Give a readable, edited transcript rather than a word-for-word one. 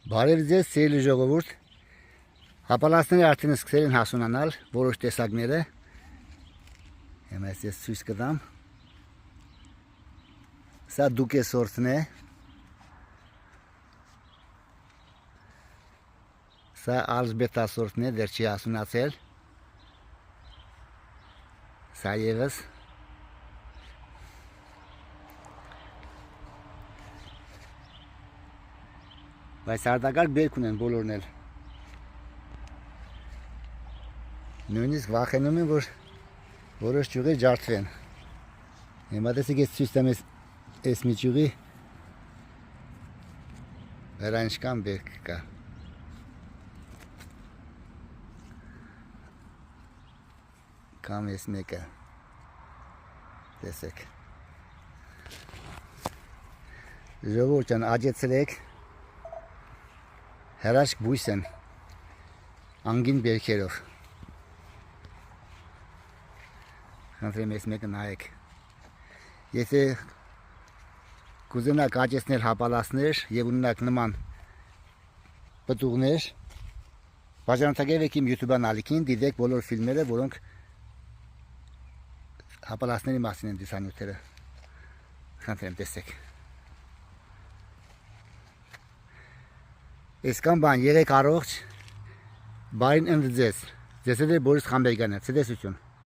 Բարև ձեզ, սիրելի ժողովուրդ։ Հապալասները արդեն սկսել են հասունանալ որոշ տեսակները։ Հիմա ես ցույց կտամ։ Սա դուկե սորտն է։ Սա ալժբետա սորտն է, դեռ չի հասունացել։ Սա ևս բայց արտակարգ բերք ունեն բոլորն էլ։ Նույնիսկ վախենում են, որ որոշ ճյուղեր ջարդվեն։ Հիմա տեսեք, ես ցույց տամ այս մի ճյուղի վրա ինչքան բերք կա։ Կամ այս մեկը տեսեք։ Ժողովուրդ ջան, աջեցրեք։ Հրաշք բույս են, անգին բերքերով։ Խնդրեմ ես մեկը նայեք։ Եթե կուզենաք աճեցնել հապալասներ և ունենաք նման պտուղներ, բաժանորդագրվեք իմ YouTube ալիքին, դիտեք բոլոր ֆիլմերը, որոնք հապալասների մասին են դիսանյութերը։ Խնդրեմ տեսեք։ Այսքան բան, եղեք առողջ, բարին ընդ ձեզ։ Ձեզ հետ է Բորիս Խանբերգյանը, ցտեսություն։